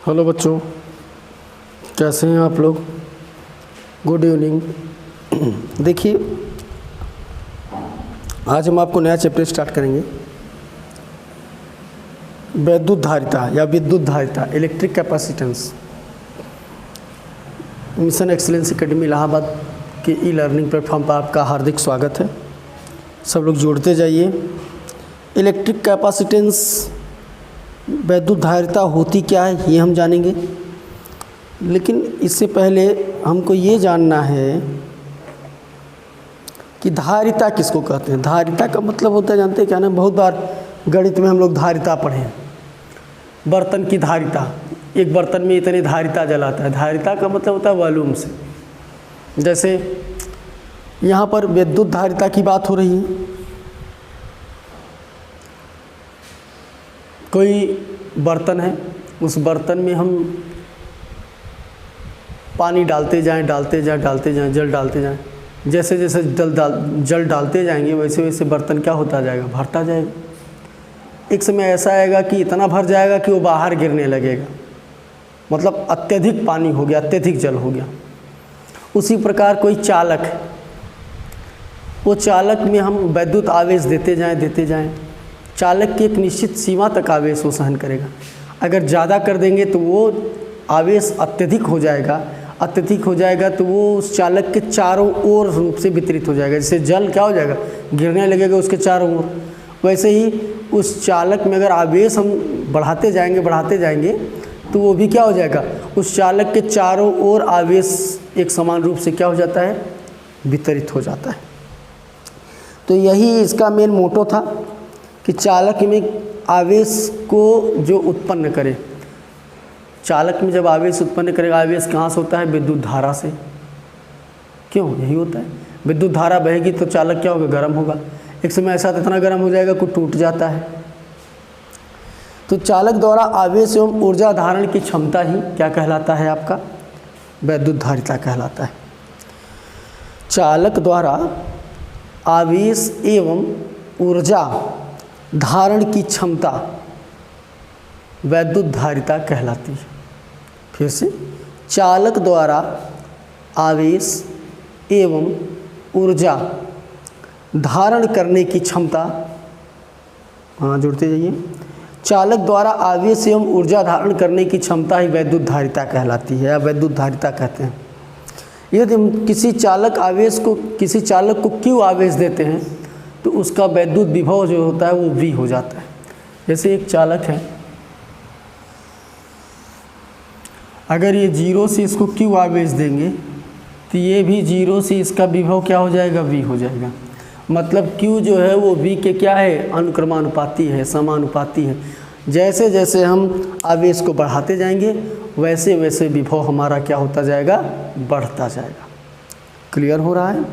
Hello बच्चों, कैसे हैं आप लोग। Good evening. देखिए, आज हम आपको नया चैप्टर स्टार्ट करेंगे। वैद्युत धारिता या विद्युत धारिता, electric capacitance. Mission excellence academy Allahabad के ई लर्निंग प्लेटफॉर्म पर आपका हार्दिक स्वागत है। सब लोग जुड़ते जाइए। इलेक्ट्रिक कैपेसिटेंस, वैद्युत धारिता होती क्या है ये हम जानेंगे, लेकिन इससे पहले हमको ये जानना है कि धारिता किसको कहते हैं। धारिता का मतलब होता है, जानते हैं क्या ना, बहुत बार गणित में हम लोग धारिता पढ़े हैं। बर्तन की धारिता, एक बर्तन में इतनी धारिता जलाता है। धारिता का मतलब होता है वॉल्यूम से। जैसे यहाँ पर विद्युत धारिता की बात हो रही है। कोई बर्तन है, उस बर्तन में हम पानी डालते जाएं, जल डालते जाएं। जैसे जैसे जल डालते जाएंगे वैसे वैसे बर्तन क्या होता जाएगा, भरता जाएगा। एक समय ऐसा आएगा कि इतना भर जाएगा कि वो बाहर गिरने लगेगा, मतलब अत्यधिक पानी हो गया, अत्यधिक जल हो गया। उसी प्रकार कोई चालक है, वो चालक में हम वैद्युत आवेश देते जाएं। चालक की एक निश्चित सीमा तक आवेश वो सहन करेगा। अगर ज़्यादा कर देंगे तो वो आवेश अत्यधिक हो जाएगा तो वो उस चालक के चारों ओर रूप से वितरित हो जाएगा। जैसे जल क्या हो जाएगा, गिरने लगेगा उसके चारों ओर। वैसे ही उस चालक में अगर आवेश हम बढ़ाते जाएंगे तो वो भी क्या हो जाएगा, उस चालक के चारों ओर आवेश एक समान रूप से क्या हो जाता है, वितरित हो जाता है। तो यही इसका मेन मोटो था कि चालक में आवेश को जो उत्पन्न करे, चालक में जब आवेश उत्पन्न करेगा, आवेश कहाँ से होता है, विद्युत धारा से। क्यों, यही होता है। विद्युत धारा बहेगी तो चालक क्या होगा, गर्म होगा। एक समय ऐसा इतना गर्म हो जाएगा कि टूट जाता है। तो चालक द्वारा आवेश एवं ऊर्जा धारण की क्षमता ही क्या कहलाता है, आपका वैद्युत धारिता कहलाता है। चालक द्वारा आवेश एवं ऊर्जा धारण की क्षमता वैद्युत धारिता कहलाती है। फिर से, चालक द्वारा आवेश एवं ऊर्जा धारण करने की क्षमता, हाँ जुड़ते जाइए, चालक द्वारा आवेश एवं ऊर्जा धारण करने की क्षमता ही वैद्युत धारिता कहलाती है या वैद्युत धारिता कहते हैं। यदि हम किसी चालक को क्यों आवेश देते हैं तो उसका वैद्युत विभव जो होता है वो V हो जाता है। जैसे एक चालक है, अगर ये 0 से इसको Q आवेश देंगे तो ये भी 0 से इसका विभव क्या हो जाएगा, V हो जाएगा। मतलब Q जो है वो V के क्या है, अनुक्रमानुपाती है, समानुपाती है। जैसे जैसे हम आवेश को बढ़ाते जाएंगे वैसे वैसे विभव हमारा क्या होता जाएगा, बढ़ता जाएगा। क्लियर हो रहा है।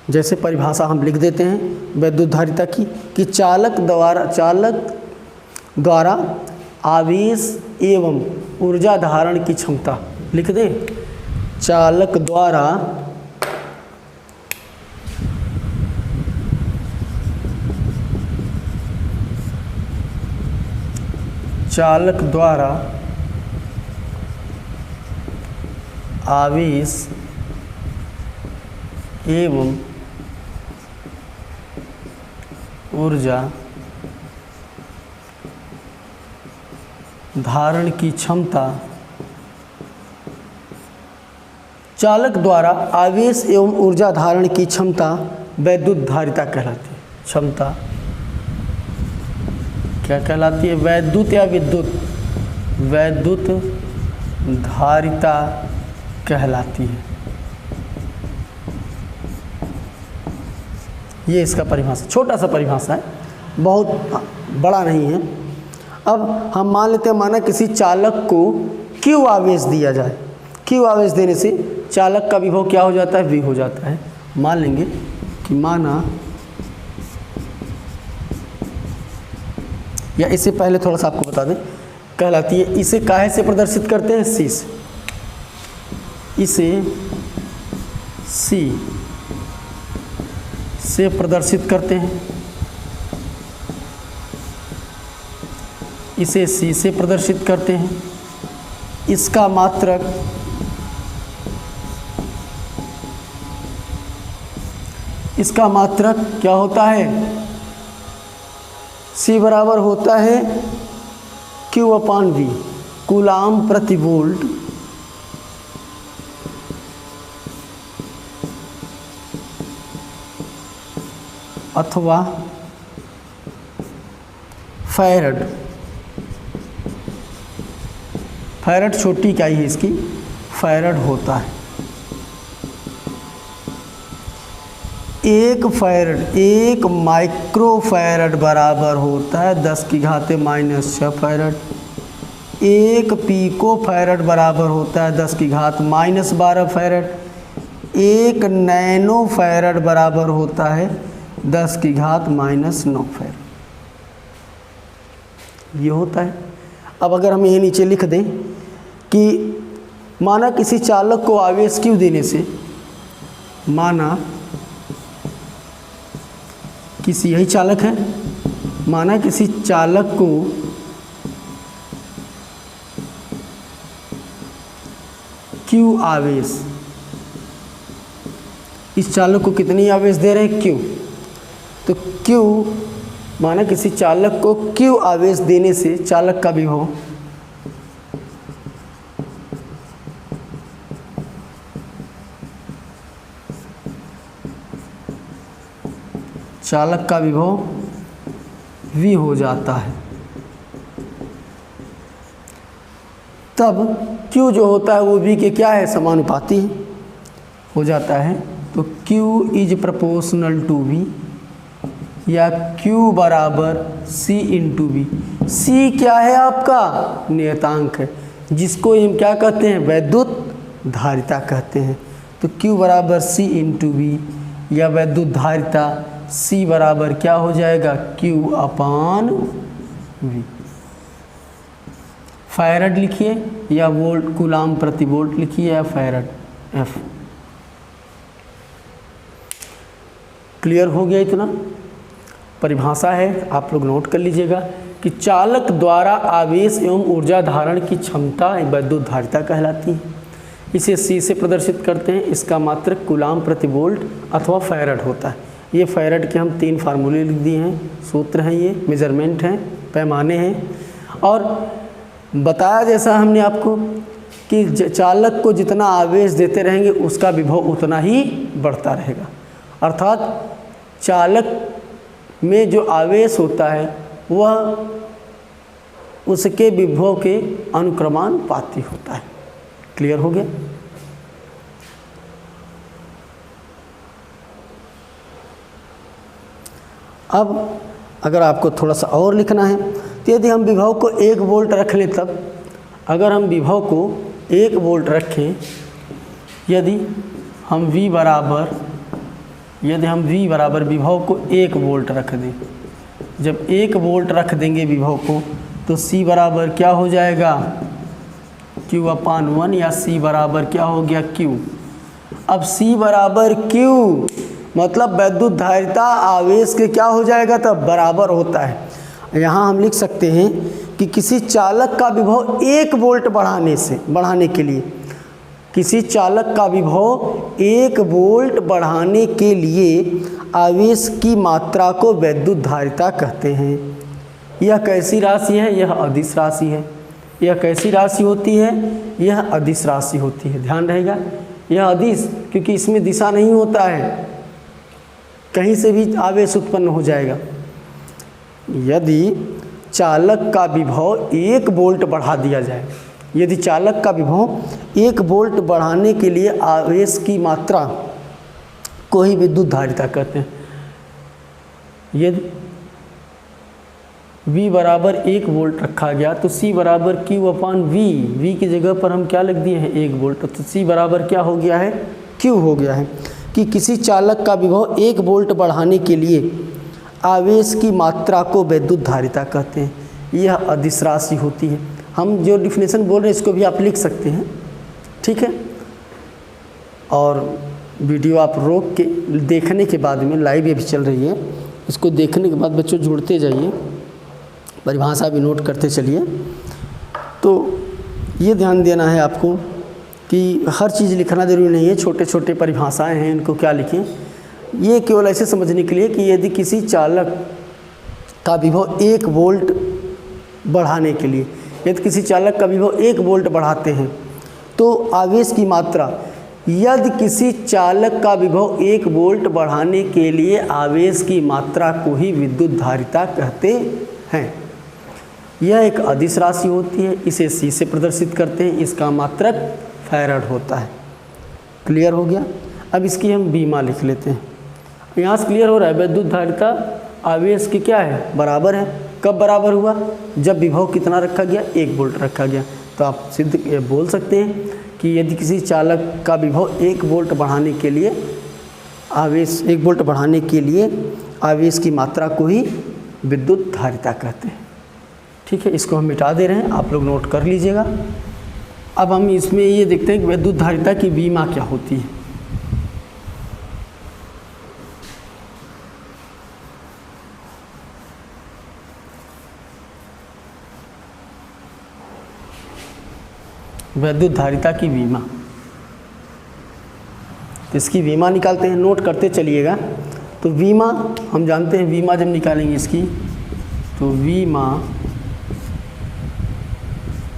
जैसे परिभाषा हम लिख देते हैं वैद्युत धारिता की कि चालक द्वारा आवेश एवं ऊर्जा धारण की क्षमता। लिख दें, चालक द्वारा आवेश एवं ऊर्जा धारण की क्षमता, चालक द्वारा आवेश एवं ऊर्जा धारण की क्षमता वैद्युत धारिता कहलाती है। क्षमता क्या कहलाती है, वैद्युत या विद्युत, वैद्युत धारिता कहलाती है। ये इसका परिभाषा, छोटा सा परिभाषा है, बहुत बड़ा नहीं है। अब हम मान लेते हैं, माना किसी चालक को Q आवेश दिया जाए। Q आवेश देने से चालक का विभव क्या हो जाता है, V हो जाता है। मान लेंगे कि माना, या इससे पहले थोड़ा सा आपको बता दें, कहलाती है, इसे काहे से प्रदर्शित करते हैं, C से। इसे C से प्रदर्शित करते हैं। इसे C से प्रदर्शित करते हैं। इसका मात्रक क्या होता है? C बराबर होता है Q/V, कूलाम प्रति वोल्ट अथवा फैरड। फैरड छोटी इकाई है इसकी, फैरड होता है। एक फैरड, एक माइक्रो फैरड बराबर होता है 10⁻⁻6 फैरड। एक पिको फैरड बराबर होता है 10⁻12 फैरड। एक नैनो फैरड बराबर होता है 10⁻⁹ फैरड। ये होता है। अब अगर हम ये नीचे लिख दें कि माना किसी चालक को आवेश Q देने से, माना किसी, यही चालक है, माना किसी चालक को Q आवेश, इस चालक को कितनी आवेश दे रहे हैं? Q। तो Q, माना किसी चालक को Q आवेश देने से चालक का विभव, चालक का विभव V हो जाता है। तब Q जो होता है वो V के क्या है? समानुपाती हो जाता है। तो Q is proportional to V, या Q बराबर C इंटू V। C क्या है? आपका नियतांक है, जिसको हम क्या कहते हैं? वैद्युत धारिता कहते हैं। तो Q बराबर C इंटू V, या वैद्युत धारिता C बराबर क्या हो जाएगा? Q/V। फैरड लिखिए या वोल्ट, कूलाम प्रति वोल्ट लिखिए, या फैरड F। क्लियर हो गया? इतना परिभाषा है, आप लोग नोट कर लीजिएगा कि चालक द्वारा आवेश एवं ऊर्जा धारण की क्षमता वैद्युत धारिता कहलाती है। इसे C से प्रदर्शित करते हैं। इसका मात्रक कूलाम प्रति वोल्ट अथवा फैरड होता है। ये फैरड के हम 3 फार्मूले लिख दिए हैं, सूत्र हैं, ये मेजरमेंट हैं, पैमाने हैं। और बताया जैसा हमने आपको कि चालक को जितना आवेश देते रहेंगे उसका विभव उतना ही बढ़ता रहेगा। अर्थात चालक में जो आवेश होता है वह उसके विभव के अनुक्रमानुपाती होता है। क्लियर हो गया? अब अगर आपको थोड़ा सा और लिखना है तो यदि हम विभव को 1 वोल्ट रख लें, तब अगर हम विभव को 1 वोल्ट रखें, यदि हम V बराबर विभव को 1 वोल्ट रख दें, जब 1 वोल्ट रख देंगे विभव को, तो C बराबर क्या हो जाएगा? Q/1, या C बराबर क्या हो गया? Q। अब C बराबर Q मतलब वैद्युत धारिता आवेश के क्या हो जाएगा? तब बराबर होता है। यहाँ हम लिख सकते हैं कि किसी चालक का विभव 1 वोल्ट बढ़ाने के लिए, किसी चालक का विभव 1 वोल्ट बढ़ाने के लिए आवेश की मात्रा को वैद्युत धारिता कहते हैं। यह कैसी राशि है? यह अदिश राशि है। यह कैसी राशि होती है? यह अदिश राशि होती है। ध्यान रहेगा, यह अदिश, क्योंकि इसमें दिशा नहीं होता है, कहीं से भी आवेश उत्पन्न हो जाएगा। यदि चालक का विभव 1 वोल्ट बढ़ा दिया जाए, यदि चालक का विभव 1 वोल्ट बढ़ाने के लिए आवेश की मात्रा को ही विद्युत धारिता कहते हैं। यदि V बराबर 1 वोल्ट रखा गया तो C बराबर Q/V, V की जगह पर हम क्या लिख दिए हैं? 1 वोल्ट। तो C बराबर क्या हो गया है? Q हो गया है। कि किसी चालक का विभव 1 वोल्ट बढ़ाने के लिए आवेश की मात्रा को वैद्युत धारिता कहते हैं। यह अदिश राशि होती है। हम जो डिफिनेशन बोल रहे हैं इसको भी आप लिख सकते हैं, ठीक है। और वीडियो आप रोक के देखने के बाद में, लाइव ये भी चल रही है, इसको देखने के बाद बच्चों जुड़ते जाइए, परिभाषा भी नोट करते चलिए। तो ये ध्यान देना है आपको कि हर चीज़ लिखना ज़रूरी नहीं है, छोटे छोटे परिभाषाएं हैं, इनको क्या लिखें। ये केवल ऐसे समझने के लिए कि यदि किसी चालक का विभव 1 वोल्ट बढ़ाने के लिए, यदि किसी चालक का विभव 1 वोल्ट बढ़ाते हैं तो आवेश की मात्रा, यदि किसी चालक का विभव 1 वोल्ट बढ़ाने के लिए आवेश की मात्रा को ही विद्युत धारिता कहते हैं। यह एक अदिश राशि होती है, इसे C से प्रदर्शित करते हैं, इसका मात्रक फैराड होता है। क्लियर हो गया। अब इसकी हम बीमा लिख लेते हैं। यहाँ से क्लियर हो रहा है विद्युत धारिता आवेश की क्या है, बराबर है। कब बराबर हुआ, जब विभव कितना रखा गया, 1 वोल्ट रखा गया। तो आप सिद्ध बोल सकते हैं कि यदि किसी चालक का विभव 1 वोल्ट बढ़ाने के लिए आवेश 1 वोल्ट बढ़ाने के लिए आवेश की मात्रा को ही विद्युत धारिता कहते हैं। ठीक है, इसको हम मिटा दे रहे हैं, आप लोग नोट कर लीजिएगा। अब हम इसमें ये देखते हैं कि विद्युत धारिता की बीमा क्या होती है। विद्युत धारिता की बीमा, इसकी बीमा निकालते हैं, नोट करते चलिएगा। तो बीमा हम जानते हैं, बीमा जब निकालेंगे इसकी तो बीमा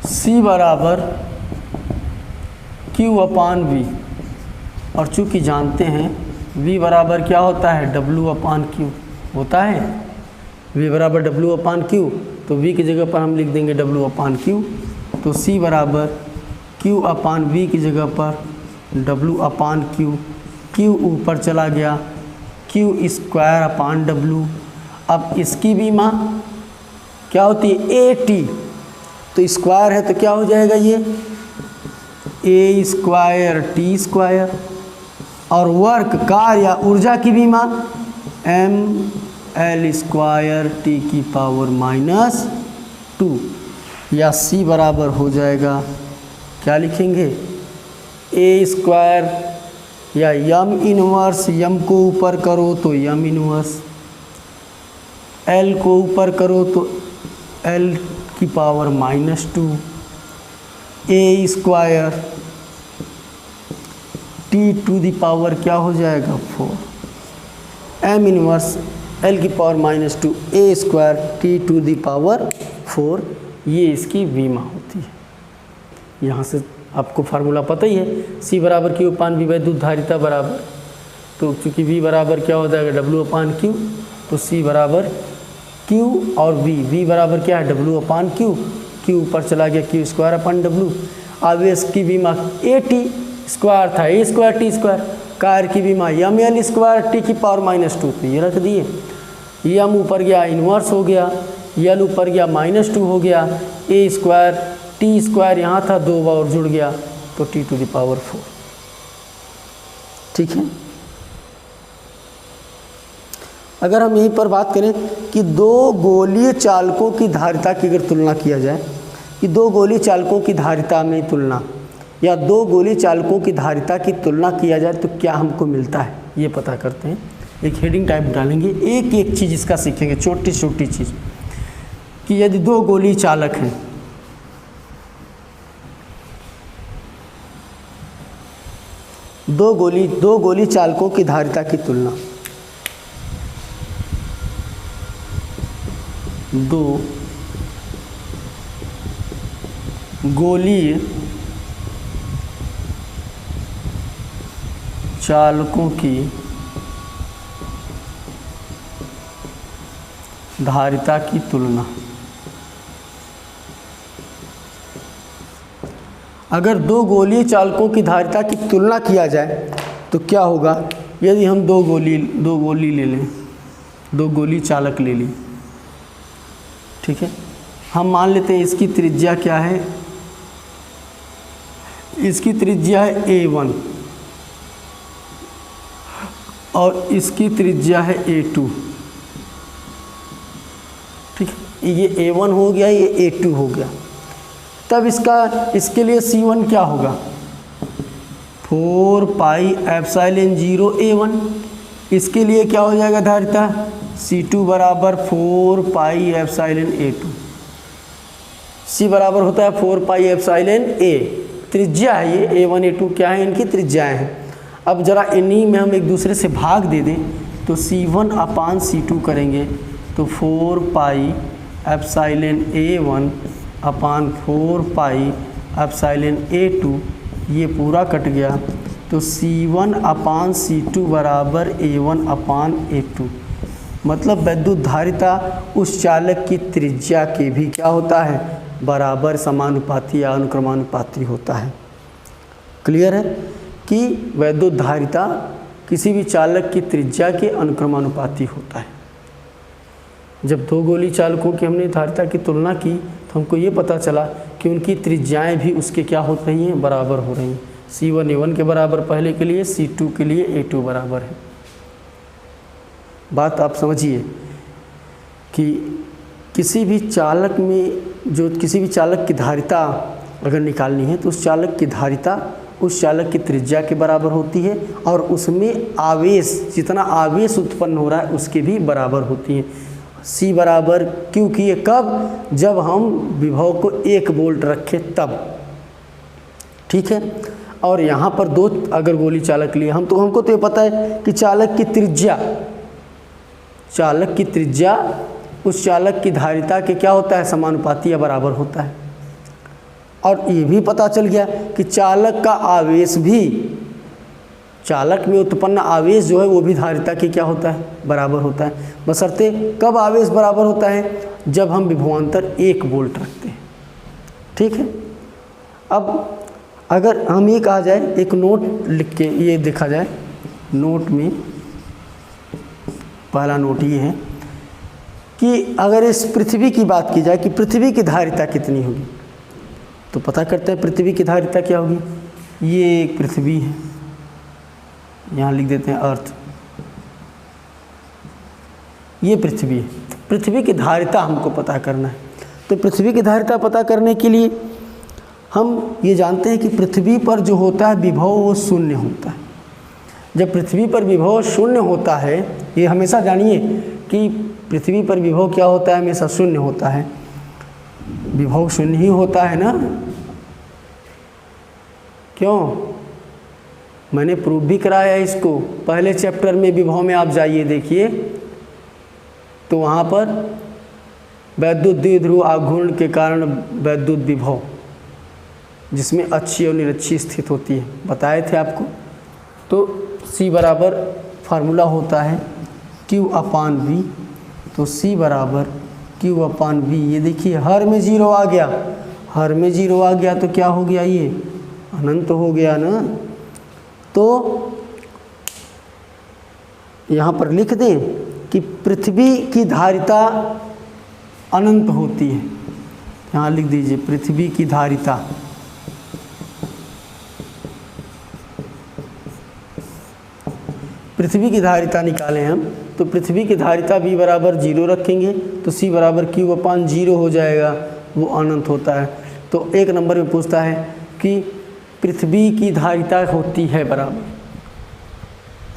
C बराबर Q/V, और चूँकि जानते हैं V बराबर क्या होता है, W/Q होता है। V बराबर W/Q, तो V की जगह पर हम लिख देंगे W/Q। तो C बराबर Q/V की जगह पर W/Q, Q ऊपर चला गया, Q²/W। अब इसकी बीमा क्या होती है, AT, तो स्क्वायर है तो क्या हो जाएगा ये A²T², और वर्क कार्य या ऊर्जा की बीमा mL²T⁻², या C बराबर हो जाएगा, क्या लिखेंगे, A² या यम इनवर्स, यम को ऊपर करो तो यम इनवर्स, L को ऊपर करो तो L⁻², A² T⁻, क्या हो जाएगा 4, m inverse L⁻², A² T⁴, ये इसकी बीमा होती है। यहाँ से आपको फार्मूला पता ही है, C बराबर Q/V विद्युत धारिता बराबर, तो चूँकि V बराबर क्या हो जाएगा W/Q, तो C बराबर Q और V बराबर क्या है W/Q, Q ऊपर चला गया Q²/W। आवेश की बीमा AT² था, A²T², कार्य की बीमा mL²T⁻², तो ये रख दिए, m ऊपर गया इन्वर्स हो गया, L ऊपर गया -2 हो गया, A² T² यहाँ था, 2 बार जुड़ गया तो T⁴। ठीक है। अगर हम यहीं पर बात करें कि 2 गोलीय चालकों की धारिता की अगर तुलना किया जाए, कि 2 गोलीय चालकों की धारिता में तुलना या 2 गोलीय चालकों की धारिता की तुलना किया जाए तो क्या हमको मिलता है, ये पता करते हैं। एक हेडिंग टाइप डालेंगे, एक एक चीज़ इसका सीखेंगे, छोटी छोटी चीज़, कि यदि 2 गोलीय चालक हैं, दो गोली चालकों की धारिता की तुलना, 2 गोलीय चालकों की धारिता की तुलना। अगर 2 गोलीय चालकों की धारिता की तुलना किया जाए तो क्या होगा, यदि हम 2 गोली ले लें, 2 गोली चालक ले ली, ठीक है, हम मान लेते हैं इसकी त्रिज्या क्या है, इसकी त्रिज्या है A1 और इसकी त्रिज्या है A2। ठीक है, ये A1 हो गया, ये A2 हो गया। तब इसके लिए C1 क्या होगा, 4πε0 A1। इसके लिए क्या हो जाएगा धारिता, C2 बराबर 4πε A2। C बराबर होता है 4 पाई एप्सिलॉन A, त्रिज्या है ये A1 A2 क्या है, इनकी त्रिज्याएँ हैं। अब जरा इन्हीं में हम एक दूसरे से भाग दे दें तो C1 अपान C2 करेंगे तो 4 पाई एप्सिलॉन A1 अपान 4 पाई एप्सिलॉन A2, ये पूरा कट गया तो C1 अपान C2 बराबर A1 अपान A2। मतलब वैद्युत धारिता उस चालक की त्रिज्या के भी क्या होता है, बराबर समानुपाती या अनुक्रमानुपाती होता है। क्लियर है कि वैद्युत धारिता किसी भी चालक की त्रिज्या के अनुक्रमानुपाती होता है। जब दो गोली चालकों की हमने धारिता की तुलना की तो हमको ये पता चला कि उनकी त्रिज्याएं भी उसके क्या हो रही हैं, बराबर हो रही हैं। C1 A1 के बराबर पहले के लिए, C2 के लिए A2 बराबर है। बात आप समझिए कि किसी भी चालक में जो किसी भी चालक की धारिता अगर निकालनी है तो उस चालक की धारिता उस चालक की त्रिज्या के बराबर होती है और उसमें आवेश, जितना आवेश उत्पन्न हो रहा है उसके भी बराबर होती है। C बराबर क्यों किए, कब, जब हम विभव को 1 वोल्ट रखें तब, ठीक है। और यहाँ पर दो अगर गोली चालक लिए हमको तो ये पता है कि चालक की त्रिज्या उस चालक की धारिता के क्या होता है, समानुपाती या बराबर होता है। और ये भी पता चल गया कि चालक का आवेश भी, चालक में उत्पन्न आवेश जो है वो भी धारिता के क्या होता है, बराबर होता है। बशर्ते कब आवेश बराबर होता है, जब हम विभवांतर 1 वोल्ट रखते हैं, ठीक है। अब अगर हम ये कहा जाए, एक नोट लिख के ये देखा जाए, नोट में पहला नोट ये है कि अगर इस पृथ्वी की बात की जाए कि पृथ्वी की धारिता कितनी होगी, तो पता करते हैं पृथ्वी की धारिता क्या होगी। ये एक पृथ्वी है, यहाँ लिख देते हैं अर्थ, ये पृथ्वी है। पृथ्वी की धारिता हमको पता करना है। तो पृथ्वी की धारिता पता करने के लिए हम ये जानते हैं कि पृथ्वी पर जो होता है विभव वो शून्य होता है। जब पृथ्वी पर विभव शून्य होता है, ये हमेशा जानिए कि पृथ्वी पर विभव क्या होता है, हमेशा शून्य होता है। विभव शून्य ही होता है ना, क्यों, मैंने प्रूव भी कराया इसको। पहले चैप्टर में विभव में आप जाइए देखिए तो वहाँ पर वैद्युत द्विध्रुव आघूर्ण के कारण वैद्युत विभव, जिसमें अच्छी और निरक्षी स्थित होती है, बताए थे आपको। तो C बराबर फार्मूला होता है Q अपान V, तो C बराबर Q अपान V। ये देखिए हर में 0 आ गया, हर में 0 आ गया तो क्या हो गया, ये अनंत हो गया ना। तो यहाँ पर लिख दें कि पृथ्वी की धारिता अनंत होती है। यहाँ लिख दीजिए पृथ्वी की धारिता, पृथ्वी की धारिता निकालें हम तो पृथ्वी की धारिता V बराबर 0 रखेंगे तो C बराबर Q अपान 0 हो जाएगा, वो अनंत होता है। तो एक नंबर में पूछता है कि पृथ्वी की धारिता होती है बराबर,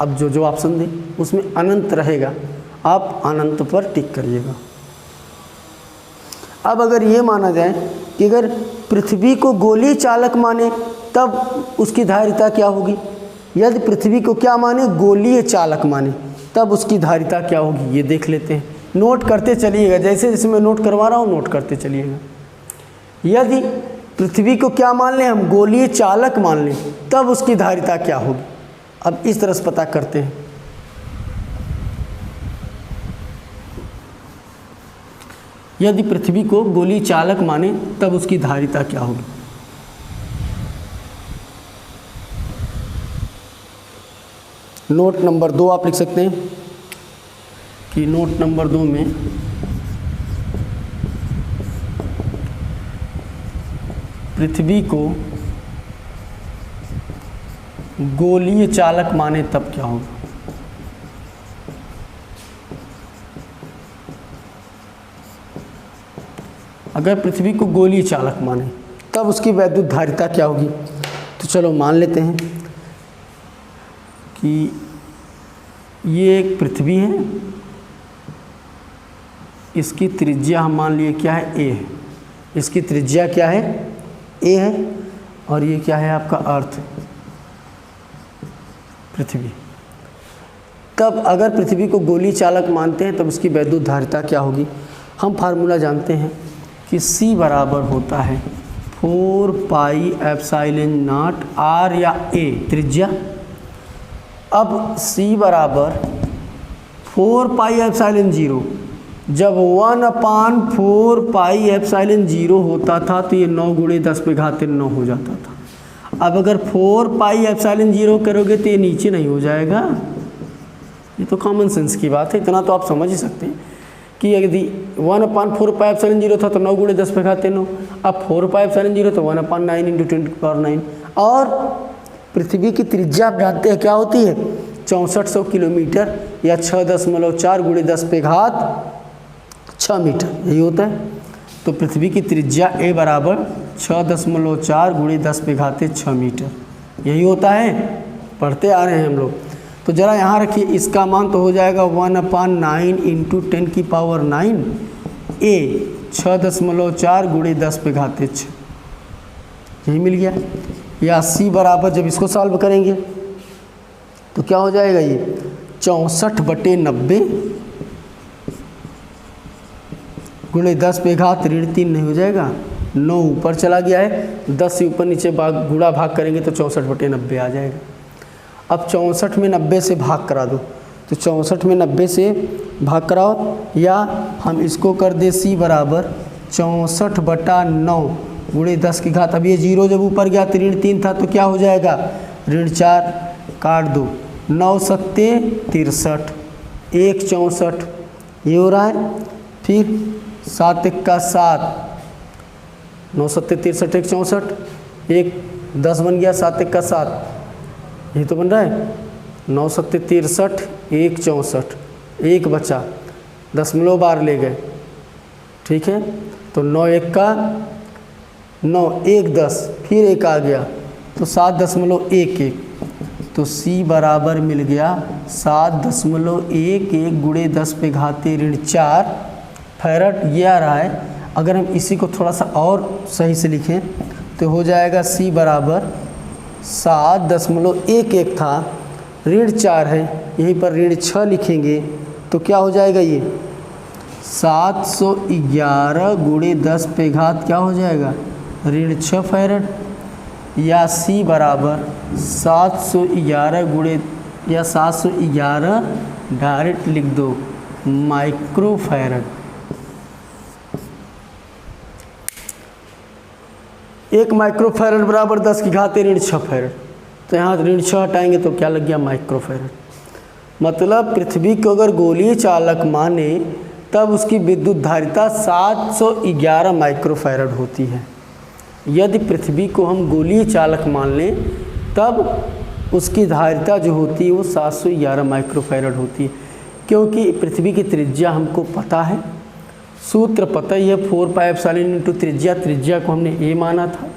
अब जो ऑप्शन दें उसमें अनंत रहेगा, आप अनंत पर टिक करिएगा। अब अगर ये माना जाए कि अगर पृथ्वी को गोलीय चालक माने तब उसकी धारिता क्या होगी, यदि पृथ्वी को क्या माने, गोलीय चालक माने, तब उसकी धारिता क्या होगी, ये देख लेते हैं। नोट करते चलिएगा, जैसे जैसे मैं नोट करवा रहा हूँ नोट करते चलिएगा। यदि पृथ्वी को क्या मान लें हम, गोलीय चालक मान लें, तब उसकी धारिता क्या होगी। अब इस तरह से पता करते हैं। यदि पृथ्वी को गोलीय चालक माने तब उसकी धारिता क्या होगी। नोट नंबर 2 आप लिख सकते हैं कि नोट नंबर 2 में पृथ्वी को गोलीय चालक माने तब क्या होगा। अगर पृथ्वी को गोलीय चालक माने तब उसकी वैद्युत धारिता क्या होगी। तो चलो मान लेते हैं कि ये एक पृथ्वी है, इसकी त्रिज्या हम मान लिए क्या है, a है, इसकी त्रिज्या क्या है, ए है, और ये क्या है आपका अर्थ, पृथ्वी। तब अगर पृथ्वी को गोली चालक मानते हैं तब उसकी वैद्युत धारिता क्या होगी। हम फार्मूला जानते हैं कि C बराबर होता है 4 पाई एप्सिलॉन नॉट R या A त्रिज्या। अब C बराबर 4 पाई एप्सिलॉन 0, जब 1/4 पाई एप्सिलॉन 0 होता था तो ये 9 × 10⁻³ हो जाता था। अब अगर 4 पाई एप्सिलॉन 0 करोगे तो ये नीचे नहीं हो जाएगा। ये तो कॉमन सेंस की बात है, इतना तो आप समझ ही सकते हैं कि यदि 1/4 पाई एप्सिलॉन 0 था तो 9 × 10⁻³, अब 4 पाई एप्सिलॉन 0 तो 1/9 × 10⁹ और पृथ्वी की त्रिज्या आप जानते हैं क्या होती है, 6400 किलोमीटर या 6.4 × 10⁻6 मीटर, यही होता है। तो पृथ्वी की त्रिज्या A बराबर 6.4 × 10⁻6 मीटर, यही होता है, पढ़ते आ रहे हैं हम लोग। तो ज़रा यहाँ रखिए, इसका मान तो हो जाएगा 1/9 × 10⁹ A 6.4 × 10⁻6, यही मिल गया। या C बराबर जब इसको सॉल्व करेंगे तो क्या हो जाएगा, ये 64/90 × 10⁻³ नहीं हो जाएगा, 9 ऊपर चला गया है, 10 से ऊपर नीचे गुणा भाग करेंगे तो 64/90 आ जाएगा। अब 64 में 90 से भाग करा दो, तो 64 में 90 से भाग कराओ, या हम इसको कर दे C बराबर 64/9 × 10⁻, अब ये 0 जब ऊपर गया तो ऋण 3 था तो क्या हो जाएगा, ऋण 4, काट दो, 9 × 7 = 63, 1 64, ये हो रहा है। फिर 7 × 1 = 7, 9 × 7 = 63, 1 64, 1 10 बन गया, 7 × 1 = 7, ये तो बन रहा है 9 × 7 = 63, 1 64, 1 बचा, 0.12 ले गए, ठीक है। तो 9 × 1 = 9, 1 10, फिर 1 आ गया तो 7.11, तो C बराबर मिल गया 7.11 × 10⁻⁴ फैरड, ये आ रहा है। अगर हम इसी को थोड़ा सा और सही से लिखें तो हो जाएगा C बराबर 7.11 था, ऋण 4 है, यहीं पर ऋण 6 लिखेंगे तो क्या हो जाएगा, ये 711 × 10⁻, क्या हो जाएगा, ऋण 6 फैरड। या C बराबर 711 डायरेक्ट लिख दो माइक्रो फैरड। 1 माइक्रो फैरड बराबर 10⁻⁶ फैरड, तो यहाँ ऋण 6 हटाएंगे तो क्या लग गया, माइक्रो फैरड। मतलब पृथ्वी को अगर गोलीय चालक माने तब उसकी विद्युत धारिता 711 माइक्रो फैरड होती है। यदि पृथ्वी को हम गोलीय चालक मान लें तब उसकी धारिता जो होती है वो 711 माइक्रो फैरड होती है, क्योंकि पृथ्वी की त्रिज्या हमको पता है, सूत्र पता ही है, 4 पाई एप्सिलॉन × त्रिज्या को हमने A माना था।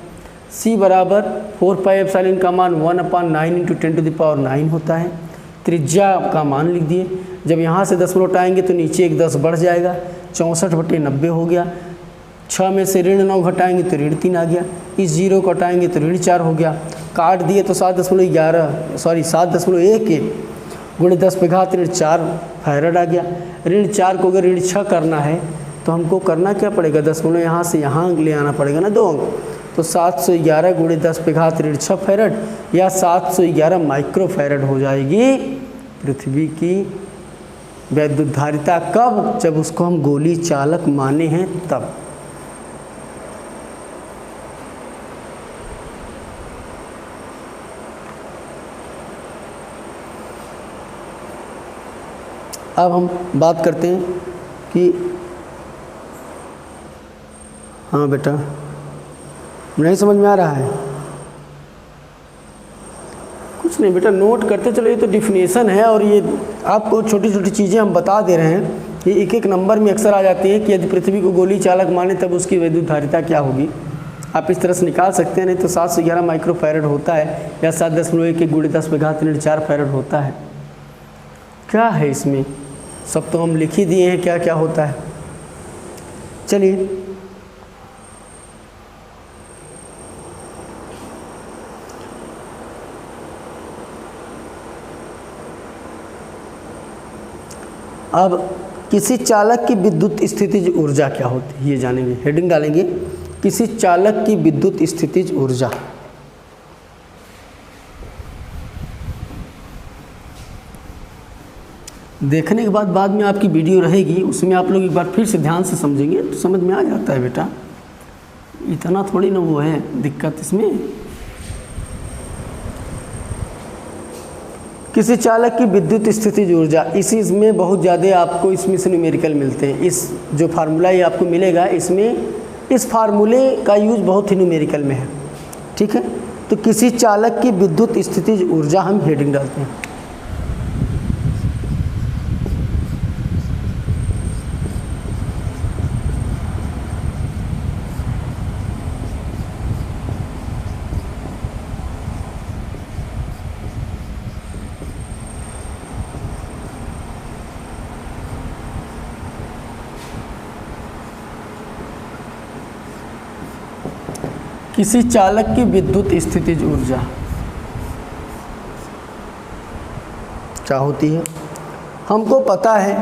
C बराबर 4 पाई एप्सिलॉन का मान 1/9 × 10⁹ होता है, त्रिज्या का मान लिख दिए। जब यहाँ से 10 लौटाएंगे तो नीचे एक 10 बढ़ जाएगा, 64/90 हो गया। 6 में से ऋण 9 घटाएंगे तो ऋण 3 आ गया, इस 0 को हटाएंगे तो ऋण 4 हो गया, काट दिए तो 7.11 × 10⁻⁴ फैरड आ गया। ऋण 4 को अगर ऋण 6 करना है तो हमको करना क्या पड़ेगा, 10 यहाँ से यहाँ ले आना पड़ेगा ना 2 अंक, तो 711 × 10⁻⁶ फैरड या 711 माइक्रो फैरड हो जाएगी पृथ्वी की वैद्युत धारिता। कब, जब उसको हम गोली चालक माने हैं तब। अब हम बात करते हैं कि हाँ बेटा, नहीं समझ में आ रहा है, कुछ नहीं बेटा, नोट करते चलो। ये तो डिफिनेशन है और ये आपको छोटी छोटी चीज़ें हम बता दे रहे हैं, ये एक एक नंबर में अक्सर आ जाती है कि यदि पृथ्वी को गोली चालक माने तब उसकी वैद्युत धारिता क्या होगी। आप इस तरह से निकाल सकते हैं, नहीं तो 711 माइक्रो फैरड होता है या 7.11 × 10⁻⁴ फैरड होता है। क्या है इसमें, सब तो हम लिख ही दिए हैं क्या क्या होता है। चलिए अब किसी चालक की विद्युत स्थितिज ऊर्जा क्या होती है ये जानेंगे। हेडिंग डालेंगे किसी चालक की विद्युत स्थितिज ऊर्जा। देखने के बाद में आपकी वीडियो रहेगी, उसमें आप लोग एक बार फिर से ध्यान से समझेंगे तो समझ में आ जाता है बेटा, इतना थोड़ी ना वो है दिक्कत इसमें। किसी चालक की विद्युत स्थितिज ऊर्जा, इसी में बहुत ज़्यादा आपको इसमें से न्यूमेरिकल मिलते हैं। इस जो फार्मूला ये आपको मिलेगा इसमें, इस फार्मूले का यूज बहुत ही न्यूमेरिकल में है, ठीक है। तो किसी चालक की विद्युत स्थितिज ऊर्जा हम हेडिंग डालते हैं। किसी चालक की विद्युत स्थितिज ऊर्जा क्या होती है? हमको पता है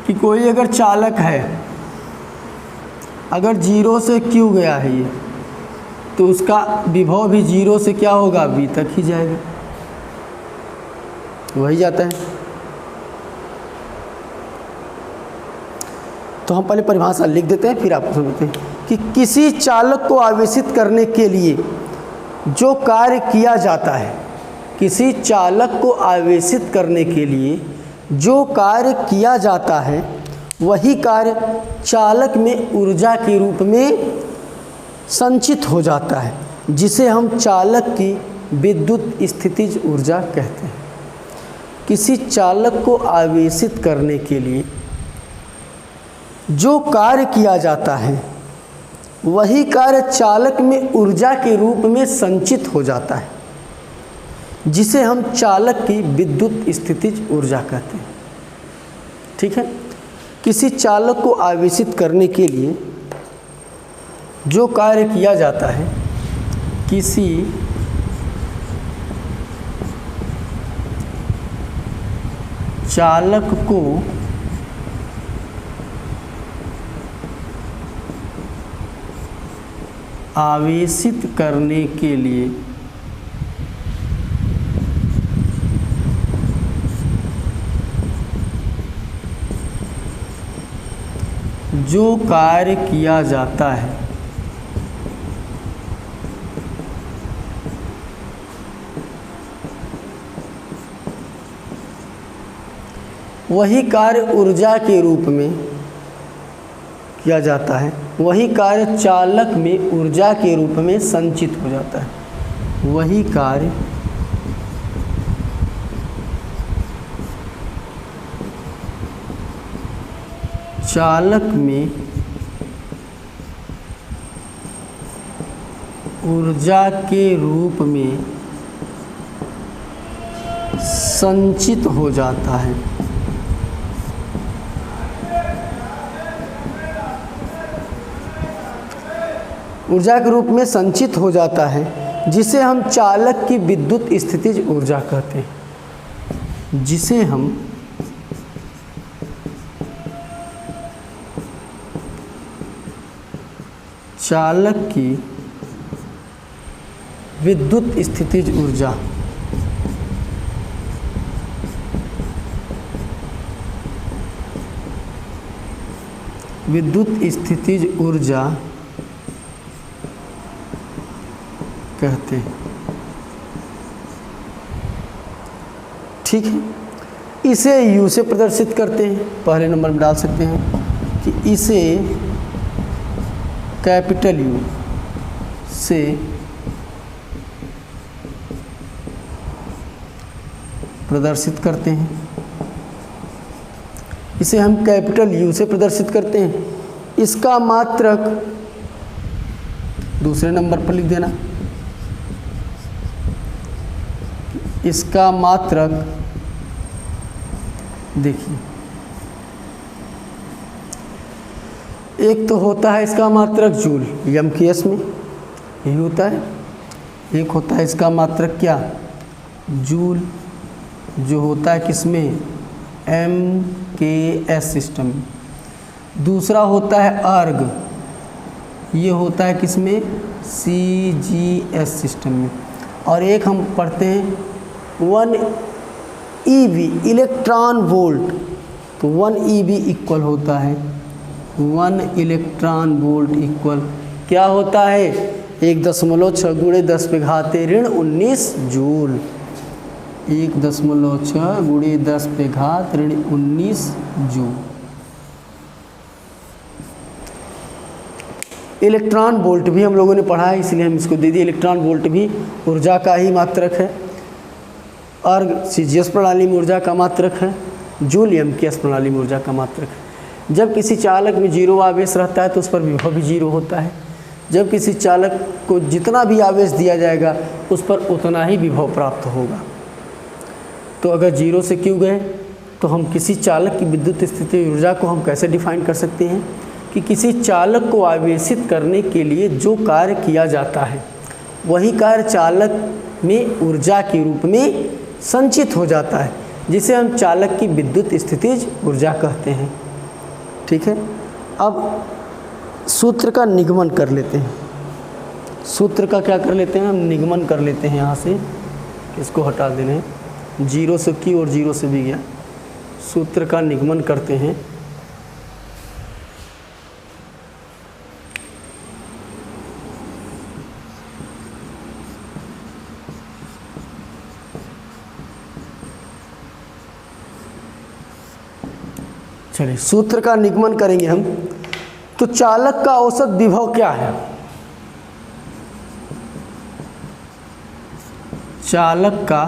कि कोई अगर चालक है, अगर जीरो से क्यू गया है ये, तो उसका विभव भी जीरो से क्या होगा, वी तक ही जाएगा, वही जाता है। तो हम पहले परिभाषा लिख देते हैं फिर आपको समझते हैं कि किसी चालक को आवेशित करने के लिए जो कार्य किया जाता है, किसी चालक को आवेशित करने के लिए जो कार्य किया जाता है वही कार्य चालक में ऊर्जा के रूप में संचित हो जाता है, जिसे हम चालक की विद्युत स्थितिज ऊर्जा कहते हैं। किसी चालक को आवेशित करने के लिए जो कार्य किया जाता है वही कार्य चालक में ऊर्जा के रूप में संचित हो जाता है, जिसे हम चालक की विद्युत स्थितिज ऊर्जा कहते हैं, ठीक है। किसी चालक को आवेशित करने के लिए जो कार्य किया जाता है, किसी चालक को आवेशित करने के लिए जो कार्य किया जाता है वही कार्य ऊर्जा के रूप में किया जाता है, वही कार्य चालक में ऊर्जा के रूप में संचित हो जाता है, वही कार्य चालक में ऊर्जा के रूप में संचित हो जाता है। ऊर्जा के रूप में संचित हो जाता है, जिसे हम चालक की विद्युत स्थितिज ऊर्जा कहते हैं, जिसे हम चालक की विद्युत स्थितिज ऊर्जा कहते हैं, ठीक है। इसे U से प्रदर्शित करते हैं, पहले नंबर में डाल सकते हैं कि इसे कैपिटल U से प्रदर्शित करते हैं, इसे हम कैपिटल U से प्रदर्शित करते हैं। इसका मात्रक दूसरे नंबर पर लिख देना, इसका मात्रक देखिए, एक तो होता है इसका मात्रक जूल, MKS में यही होता है, एक होता है इसका मात्रक क्या, जूल, जो होता है किसमें, M KS सिस्टम में। दूसरा होता है अर्ग, ये होता है किसमें, CGS सिस्टम में। और एक हम पढ़ते हैं 1 EV इलेक्ट्रॉन वोल्ट, तो 1 EV इक्वल होता है 1 इलेक्ट्रॉन वोल्ट इक्वल क्या होता है, 1.6 गुणे 10 पे घाते ऋण 19 जूल। 1.6 गुणे 10 पे घात ऋण 19 जूल। इलेक्ट्रॉन वोल्ट भी हम लोगों ने पढ़ा है, इसलिए हम इसको दे दिए। इलेक्ट्रॉन वोल्ट भी ऊर्जा का ही मात्रक है। अर्ग CGS प्रणाली में ऊर्जा का मात्रक है, जूल MKS प्रणाली में ऊर्जा का मात्रक है। जब किसी चालक में 0 आवेश रहता है तो उस पर विभव भी 0 होता है। जब किसी चालक को जितना भी आवेश दिया जाएगा उस पर उतना ही विभव प्राप्त होगा। तो अगर 0 से Q गए तो हम किसी चालक की विद्युत स्थिति ऊर्जा को हम कैसे डिफाइन कर सकते हैं कि किसी चालक को आवेशित करने के लिए जो कार्य किया जाता है वही कार्य चालक में ऊर्जा के रूप में संचित हो जाता है, जिसे हम चालक की विद्युत स्थितिज ऊर्जा कहते हैं। ठीक है, अब सूत्र का निगमन कर लेते हैं। सूत्र का क्या कर लेते हैं, हम निगमन कर लेते हैं। यहाँ से इसको हटा देना है, 0 से Q और 0 से भी गया। सूत्र का निगमन करते हैं। चलिए सूत्र का निगमन करेंगे हम। तो चालक का औसत विभव क्या है, चालक का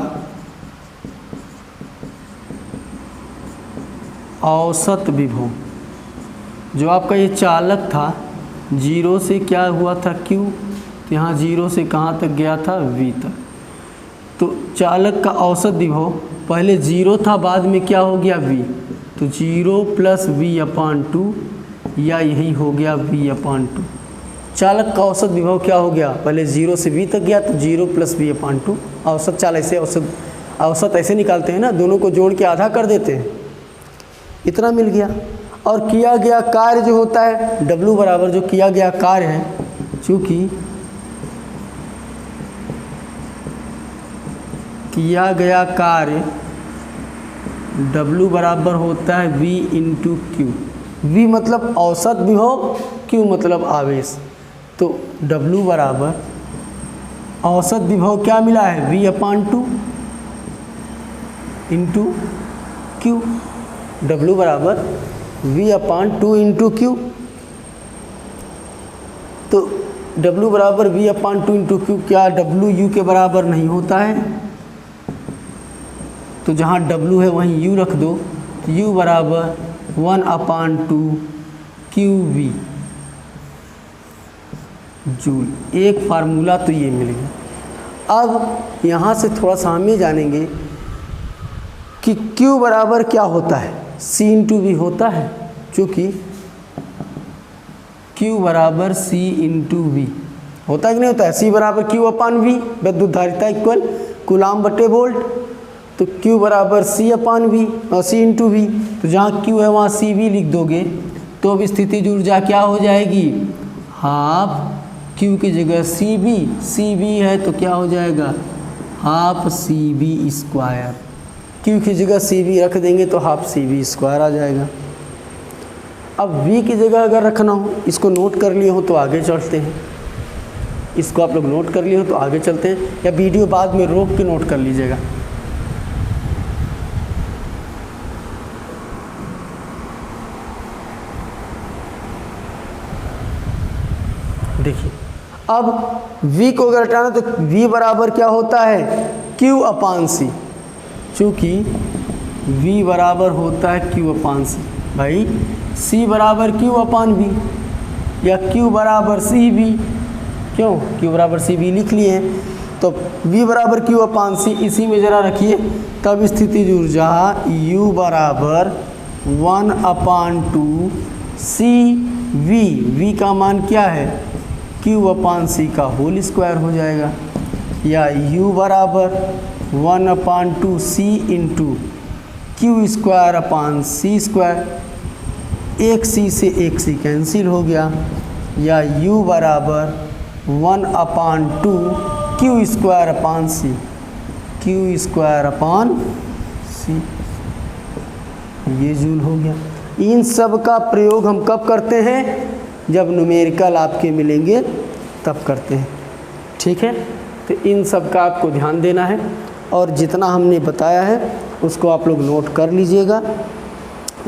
औसत विभव, जो आपका ये चालक था 0 से क्या हुआ था Q, तो यहाँ 0 से कहाँ तक गया था, V तक। तो चालक का औसत विभव पहले 0 था, बाद में क्या हो गया V, तो 0 + V/2 या यही हो गया V/2। चालक का औसत विभव क्या हो गया, पहले 0 से V तक गया तो 0 + V/2। औसत चाल ऐसे औसत ऐसे निकालते हैं ना, दोनों को जोड़ के आधा कर देते हैं, इतना मिल गया। और किया गया कार्य जो होता है W बराबर जो किया गया कार्य है, चूँकि किया गया कार्य W बराबर होता है V × Q। V मतलब औसत विभव, Q मतलब आवेश। तो W बराबर औसत विभव क्या मिला है, V/2 × Q। W बराबर V/2 × Q। तो W बराबर V/2 × Q, क्या W U के बराबर नहीं होता है, तो जहाँ W है वहीं U रख दो, तो U बराबर 1/2 QV जूल। एक फार्मूला तो ये मिल गया। अब यहाँ से थोड़ा सा हम ये जानेंगे कि Q बराबर क्या होता है, C × V होता है, क्योंकि Q बराबर C × V होता है कि नहीं होता है। C बराबर Q/V, विद्युत धारिता इक्वल कूलाम बटे वोल्ट। तो Q बराबर C/V और C × V, तो जहाँ Q है वहाँ CV लिख दोगे तो अब स्थितिज ऊर्जा क्या हो जाएगी, हाफ Q की जगह CV है तो क्या हो जाएगा, हाफ CV²। Q की जगह CV रख देंगे तो हाफ CV² आ जाएगा। अब V की जगह अगर रखना हो, इसको नोट कर लिए हो तो आगे चलते हैं, इसको आप लोग नोट कर लिए हो तो आगे चलते हैं, या वीडियो बाद में रोक के नोट कर लीजिएगा। देखिए अब V को अगर हटाना तो V बराबर क्या होता है, Q/C। चूँकि V बराबर होता है Q/C, भाई C बराबर Q/V या Q बराबर CV, क्यों Q बराबर CV लिख लिए हैं, तो V बराबर Q/C इसी में ज़रा रखिए, तब स्थितिज ऊर्जा U बराबर 1/2 CV। V का मान क्या है, Q/C का होल स्क्वायर हो जाएगा, या U बराबर 1/2 C × क्यू स्क्वायर अपान सी स्क्वायर, एक सी से एक सी कैंसिल हो गया, या u बराबर 1/2 क्यू स्क्वायर अपान सी, क्यू स्क्वायर अपान सी, ये जूल हो गया। इन सब का प्रयोग हम कब करते हैं? जब न्यूमेरिकल आपके मिलेंगे तब करते हैं, ठीक है। तो इन सब का आपको ध्यान देना है, और जितना हमने बताया है उसको आप लोग नोट कर लीजिएगा।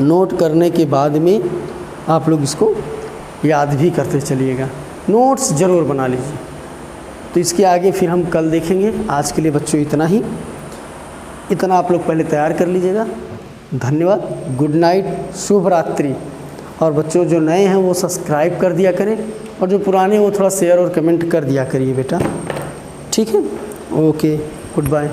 नोट करने के बाद में आप लोग इसको याद भी करते चलिएगा, नोट्स ज़रूर बना लीजिए। तो इसके आगे फिर हम कल देखेंगे। आज के लिए बच्चों इतना ही, इतना आप लोग पहले तैयार कर लीजिएगा। धन्यवाद, गुड नाइट, शुभ रात्रि। और बच्चों जो नए हैं वो सब्सक्राइब कर दिया करें, और जो पुराने वो थोड़ा शेयर और कमेंट कर दिया करिए बेटा, ठीक है। Okay, good bye.